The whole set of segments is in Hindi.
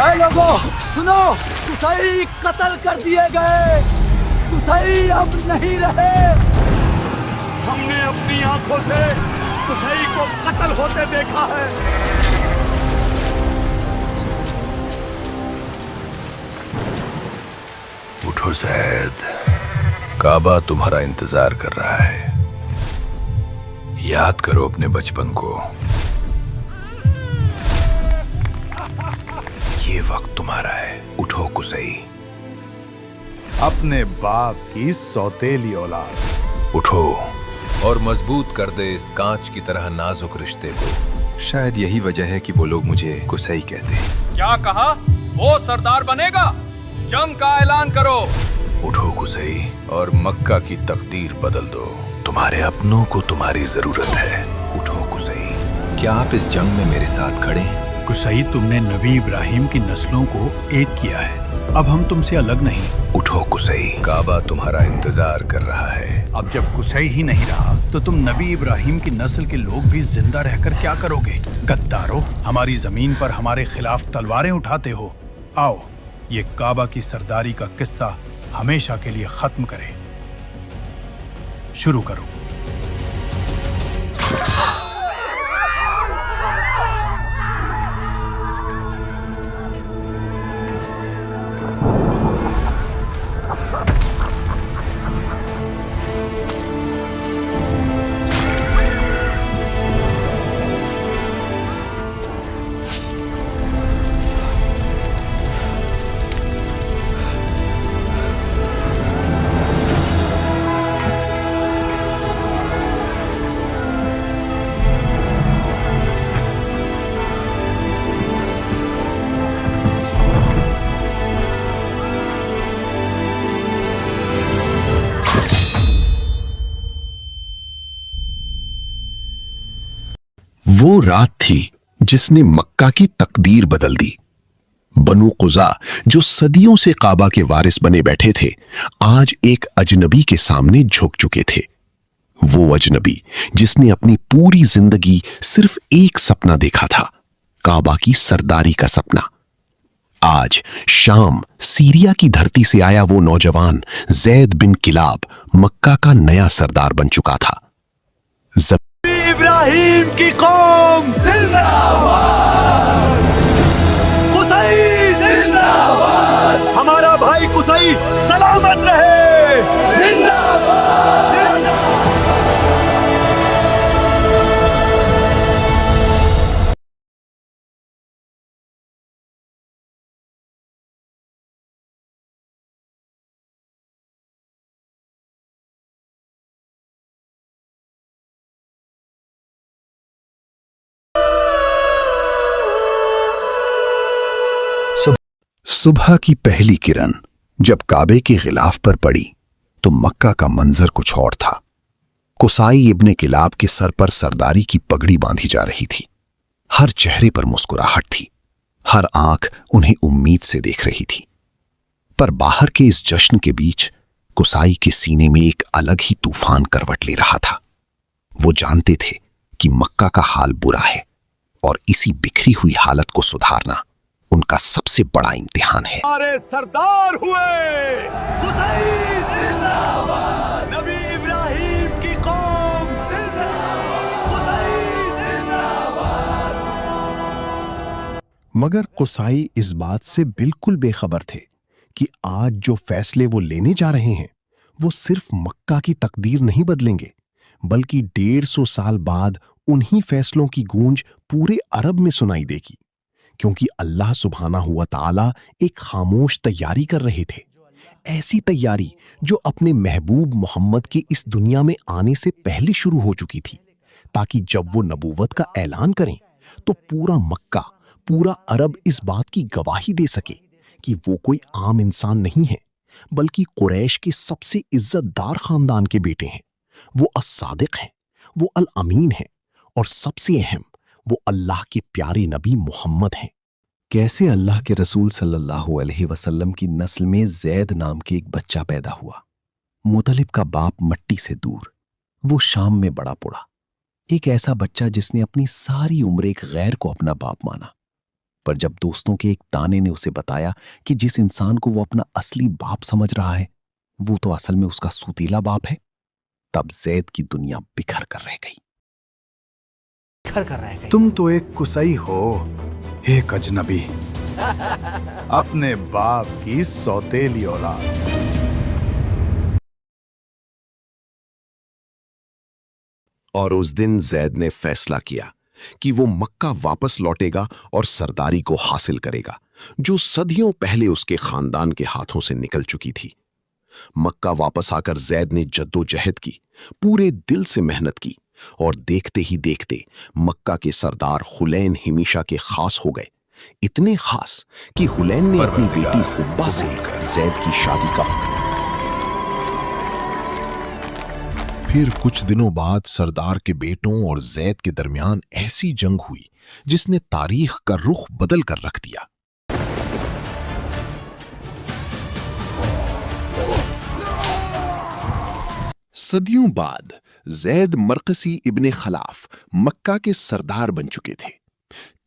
ऐ लोगों सुनो, कुसई कत्ल कर दिए गए। कुसई अब नहीं रहे। हमने अपनी आंखों से कुसई को कत्ल होते देखा है। उठो जैद, काबा तुम्हारा इंतजार कर रहा है। याद करो अपने बचपन को। ये वक्त तुम्हारा है। उठो कुसई। अपने बाप की सौतेली औलाद। उठो और मजबूत कर दे इस कांच की तरह नाजुक रिश्ते को। शायद यही वजह है कि वो लोग मुझे कुसई कहते हैं। क्या कहा? वो सरदार बनेगा? जंग का ऐलान करो। उठो कुसई और मक्का की तकदीर बदल दो। तुम्हारे अपनों को तुम्हारी जरूरत है। उठो कुसई। क्या आप इस जंग में मेरे साथ खड़े हैं? कुसई, तुमने नबी इब्राहिम की नस्लों को एक किया है। अब हम तुमसे अलग नहीं। उठो कुसई, काबा तुम्हारा इंतजार कर रहा है। अब जब कुसई ही नहीं रहा तो तुम नबी इब्राहिम की नस्ल के लोग भी जिंदा रहकर क्या करोगे? गद्दारो, हमारी जमीन पर हमारे खिलाफ तलवारें उठाते हो। आओ, ये काबा की सरदारी का किस्सा हमेशा के लिए खत्म करें। शुरू करो। वो रात थी जिसने मक्का की तकदीर बदल दी। बनु कुज़ा, जो सदियों से काबा के वारिस बने बैठे थे, आज एक अजनबी के सामने झुक चुके थे। वो अजनबी जिसने अपनी पूरी जिंदगी सिर्फ एक सपना देखा था, काबा की सरदारी का सपना। आज शाम सीरिया की धरती से आया वो नौजवान जैद बिन किलाब मक्का का नया सरदार बन चुका था। इब्राहिम की कौम जिंदाबाद। कुसई जिंदाबाद। हमारा भाई कुसई सलामत रहे। जिंदाबाद। सुबह की पहली किरण जब काबे के गिलाफ पर पड़ी तो मक्का का मंजर कुछ और था। कुसाई इब्ने किलाब के सर पर सरदारी की पगड़ी बांधी जा रही थी। हर चेहरे पर मुस्कुराहट थी, हर आंख उन्हें उम्मीद से देख रही थी। पर बाहर के इस जश्न के बीच कुसाई के सीने में एक अलग ही तूफान करवट ले रहा था। वो जानते थे कि मक्का का हाल बुरा है और इसी बिखरी हुई हालत को सुधारना उनका सबसे बड़ा इम्तिहान है। हमारे सरदार हुए। कुसई जिंदाबाद। नबी इब्राहिम की कौम जिंदाबाद। कुसई जिंदाबाद। मगर कुसाई इस बात से बिल्कुल बेखबर थे कि आज जो फैसले वो लेने जा रहे हैं वो सिर्फ मक्का की तकदीर नहीं बदलेंगे, बल्कि 150 साल बाद उन्हीं फैसलों की गूंज पूरे अरब में सुनाई देगी। क्योंकि अल्लाह सुब्हाना हुआ ताला एक खामोश तैयारी कर रहे थे। ऐसी तैयारी जो अपने महबूब मोहम्मद के इस दुनिया में आने से पहले शुरू हो चुकी थी, ताकि जब वो नबूवत का ऐलान करें तो पूरा मक्का, पूरा अरब इस बात की गवाही दे सके कि वो कोई आम इंसान नहीं है, बल्कि कुरैश के सबसे इज्जतदार खानदान के बेटे हैं। वो अस-सादिक हैं, वो अल-अमीन हैं और सबसे अहम वो अल्लाह के प्यारे नबी मोहम्मद हैं। कैसे अल्लाह के रसूल सल्लल्लाहु अलैहि वसल्लम की नस्ल में जैद नाम के एक बच्चा पैदा हुआ। मुतलिब का बाप मट्टी से दूर, वो शाम में बड़ा पड़ा। एक ऐसा बच्चा जिसने अपनी सारी उम्र एक गैर को अपना बाप माना। पर जब दोस्तों के एक ताने ने उसे बताया कि जिस इंसान को वो अपना असली बाप समझ रहा है वो तो असल में उसका सूतीला बाप है, तब जैद की दुनिया बिखर कर रह गई। तुम तो एक कुसई हो, एक अजनबी, अपने बाप की सौतेली औलाद। और उस दिन जैद ने फैसला किया कि वो मक्का वापस लौटेगा और सरदारी को हासिल करेगा जो सदियों पहले उसके खानदान के हाथों से निकल चुकी थी। मक्का वापस आकर जैद ने जद्दोजहद की, पूरे दिल से मेहनत की और देखते ही देखते मक्का के सरदार हुलैन हिमीशा के खास हो गए, इतने खास कि हुलैन ने अपनी बेटी हुब्बा से जैद की शादी का। फिर कुछ दिनों बाद सरदार के बेटों और जैद के दरमियान ऐसी जंग हुई जिसने तारीख का रुख बदल कर रख दिया। सदियों बाद जैद मरकसी इब्ने खलाफ मक्का के सरदार बन चुके थे।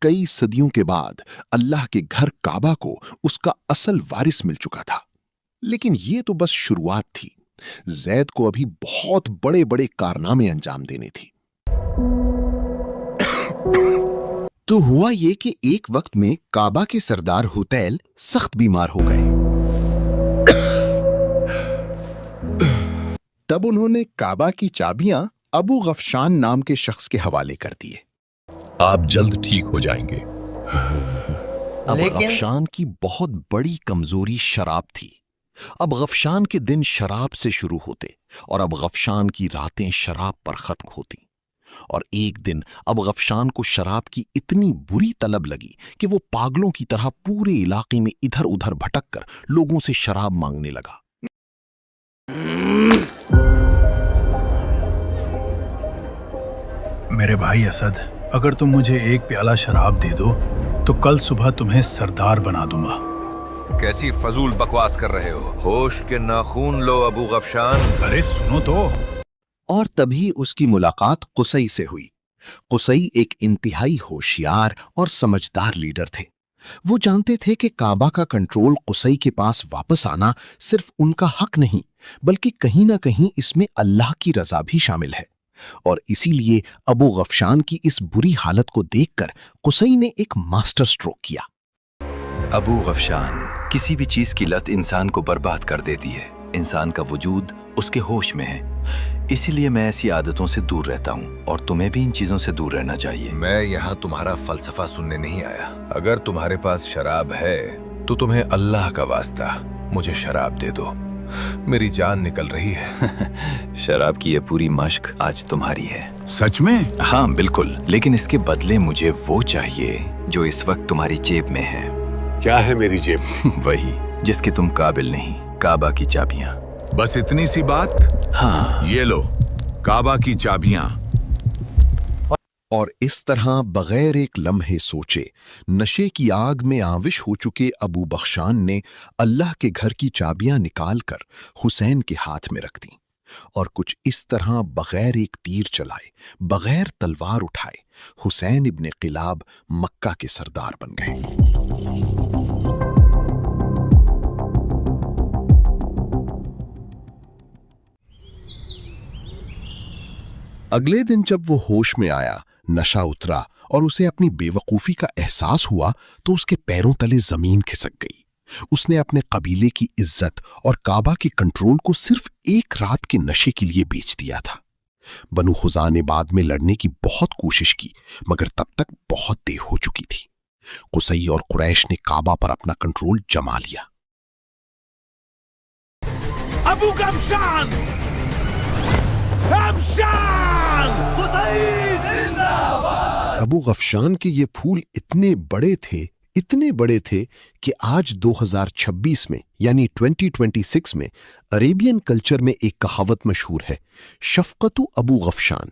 कई सदियों के बाद अल्लाह के घर काबा को उसका असल वारिस मिल चुका था, लेकिन यह तो बस शुरुआत थी। जैद को अभी बहुत बड़े बड़े कारनामे अंजाम देने थे। तो हुआ ये कि एक वक्त में काबा के सरदार हुतैल सख्त बीमार हो गए। तब उन्होंने काबा की चाबियां अबू गफशान नाम के शख्स के हवाले कर दिए। आप जल्द ठीक हो जाएंगे। अब गफशान की बहुत बड़ी कमजोरी शराब थी। अब गफशान के दिन शराब से शुरू होते और अब गफशान की रातें शराब पर खत्म होती। और एक दिन अब गफशान को शराब की इतनी बुरी तलब लगी कि वो पागलों की तरह पूरे इलाके में इधर उधर भटक कर लोगों से शराब मांगने लगा। मेरे भाई असद, अगर तुम मुझे एक प्याला शराब दे दो तो कल सुबह तुम्हें सरदार बना दूंगा। कैसी फजूल बकवास कर रहे हो? होश के नाखून लो अबू गफशान। अरे सुनो तो। और तभी उसकी मुलाकात कुसई से हुई। कुसई एक इंतहाई होशियार और समझदार लीडर थे। वो जानते थे कि काबा का कंट्रोल कुसई के पास वापस आना सिर्फ उनका हक नहीं, बल्कि कहीं ना कहीं इसमें अल्लाह की रजा भी शामिल है। और इसीलिए अबू गफशान की इस बुरी हालत को देखकर कुसई ने एक मास्टर स्ट्रोक किया। अबू गफशान, किसी भी चीज की लत इंसान को बर्बाद कर देती है। इंसान का वजूद उसके होश में है, इसीलिए मैं ऐसी आदतों से दूर रहता हूँ और तुम्हें भी इन चीजों से दूर रहना चाहिए। मैं यहाँ तुम्हारा फलसफा सुनने नहीं आया। अगर तुम्हारे पास शराब है तो तुम्हें अल्लाह का वास्ता मुझे शराब दे दो, मेरी जान निकल रही है। शराब की ये पूरी मश्क आज तुम्हारी है। सच में? हाँ बिल्कुल, लेकिन इसके बदले मुझे वो चाहिए जो इस वक्त तुम्हारी जेब में है। क्या है मेरी जेब? वही जिसके तुम काबिल नहीं, काबा की चाबियां। बस इतनी सी बात? हाँ, ये लो काबा की चाबियां। और इस तरह बगैर एक लम्हे सोचे नशे की आग में आविश हो चुके अबू बख्शान ने अल्लाह के घर की चाबियां निकालकर हुसैन के हाथ में रख दी और कुछ इस तरह बगैर एक तीर चलाए, बगैर तलवार उठाए हुसैन इब्ने क़िलाब मक्का के सरदार बन गए। अगले दिन जब वो होश में आया, नशा उतरा और उसे अपनी बेवकूफ़ी का एहसास हुआ तो उसके पैरों तले जमीन खिसक गई। उसने अपने कबीले की इज्जत और काबा के कंट्रोल को सिर्फ एक रात के नशे के लिए बेच दिया था। बनु खुज़ा ने बाद में लड़ने की बहुत कोशिश की, मगर तब तक बहुत देर हो चुकी थी। कुसई और कुरैश ने काबा पर अपना कंट्रोल जमा लिया। अबू गफशान! गफशान! कुसई जिंदाबाद! अबू गफशान के ये फूल इतने बड़े थे कि आज 2026 में यानी 2026 में अरेबियन कल्चर में एक कहावत मशहूर है, शफकतु अबू गफशान,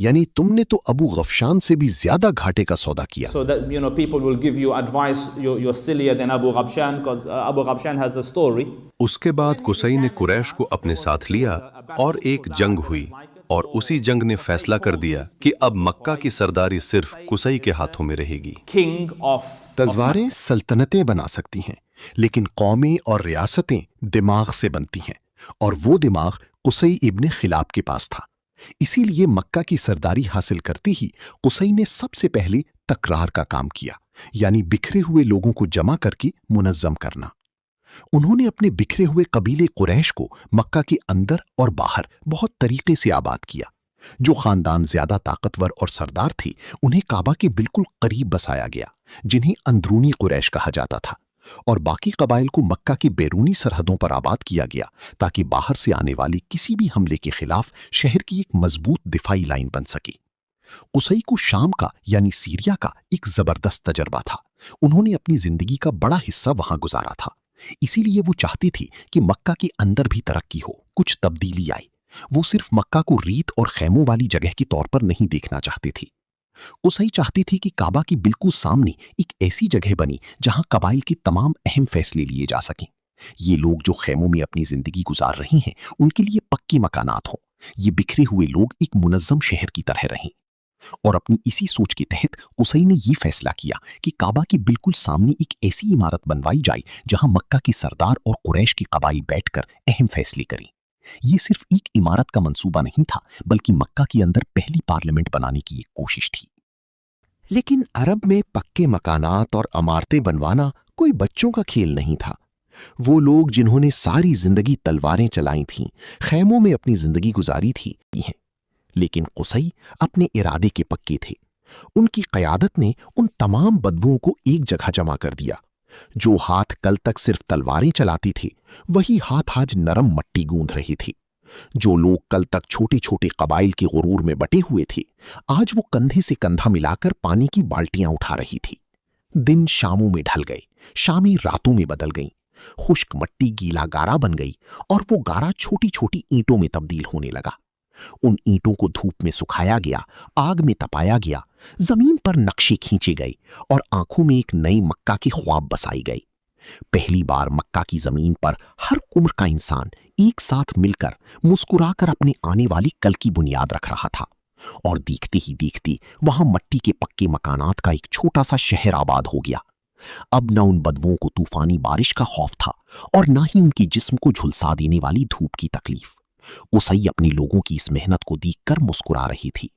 यानी तुमने तो अबू गफशान से भी ज्यादा घाटे का सौदा किया। So that people will give you advice, you're sillier than Abu Ghabshan because Abu Ghabshan has a story. उसके बाद कुसई ने कुरैश को अपने साथ लिया और एक जंग हुई और उसी जंग ने फैसला कर दिया कि अब मक्का की सरदारी सिर्फ कुसई के हाथों में रहेगी। king of तलवारें सल्तनतें बना सकती हैं, लेकिन कौमें और रियासतें दिमाग से बनती हैं, और वो दिमाग कुसई इब्ने खिलाब के पास था। इसीलिए मक्का की सरदारी हासिल करते ही कुसई ने सबसे पहले तकरार का काम किया, यानी बिखरे हुए लोगों को जमा करके मुनज्जम करना। उन्होंने अपने बिखरे हुए कबीले कुरैश को मक्का के अंदर और बाहर बहुत तरीके से आबाद किया। जो खानदान ज्यादा ताकतवर और सरदार थे, उन्हें काबा के बिल्कुल करीब बसाया गया, जिन्हें अंदरूनी कुरैश कहा जाता था, और बाकी कबाइल को मक्का की बैरूनी सरहदों पर आबाद किया गया, ताकि बाहर से आने वाले किसी भी हमले के खिलाफ शहर की एक मजबूत दिफाई लाइन बन सके। कुसई को शाम का यानी सीरिया का एक जबरदस्त तजर्बा था। उन्होंने अपनी जिंदगी का बड़ा हिस्सा वहां गुजारा था, इसीलिए वो चाहती थी कि मक्का के अंदर भी तरक्की हो, कुछ तब्दीली आए। वो सिर्फ मक्का को रीत और खैमों वाली जगह के तौर पर नहीं देखना चाहती थी। कुसई चाहती थी कि काबा के बिल्कुल सामने एक ऐसी जगह बनी जहां कबाइल के तमाम अहम फैसले लिए जा सकें। ये लोग जो खैमों में अपनी जिंदगी गुजार रहे हैं, उनके लिए पक्के मकानात हों। ये बिखरे हुए लोग एक मुनज्जम शहर की तरह रहें। और अपनी इसी सोच के तहत कुसई ने यह फैसला किया कि काबा के बिल्कुल सामने एक ऐसी इमारत बनवाई जाए जहां मक्का के सरदार और कुरैश के कबाइल बैठकर अहम फैसले करें। यह सिर्फ एक इमारत का मंसूबा नहीं था, बल्कि मक्का के अंदर पहली पार्लियामेंट बनाने की एक कोशिश थी। लेकिन अरब में पक्के मकानात और इमारतें बनवाना कोई बच्चों का खेल नहीं था। वो लोग जिन्होंने सारी जिंदगी तलवारें चलाई थीं, खैमों में अपनी जिंदगी गुजारी थी हैं। लेकिन कुसई अपने इरादे के पक्के थे। उनकी क़यादत ने उन तमाम बदबुओं को एक जगह जमा कर दिया। जो हाथ कल तक सिर्फ तलवारें चलाती थे, वही हाथ आज नरम मट्टी गूंध रहे थे। जो लोग कल तक छोटे छोटे कबाइल के गुरूर में बटे हुए थे, आज वो कंधे से कंधा मिलाकर पानी की बाल्टियां उठा रही थी। दिन शामों में ढल गए, शामी रातों में बदल गईं। खुश्क मट्टी गीला गारा बन गई, और वो गारा छोटी छोटी ईंटों में तब्दील होने लगा। उन ईंटों को धूप में सुखाया गया, आग में तपाया गया, जमीन पर नक्शे खींचे गए, और आंखों में एक नई मक्का की ख्वाब बसाई गई। पहली बार मक्का की जमीन पर हर उम्र का इंसान एक साथ मिलकर मुस्कुराकर अपने आने वाली कल की बुनियाद रख रहा था। और देखते ही देखते वहां मट्टी के पक्के मकानात का एक छोटा सा शहर आबाद हो गया। अब न उन बदबुओं को तूफानी बारिश का खौफ था, और न ही उनकी जिस्म को झुलसा देने वाली धूप की तकलीफ। कुसई अपने लोगों की इस मेहनत को देखकर मुस्कुरा रही थी।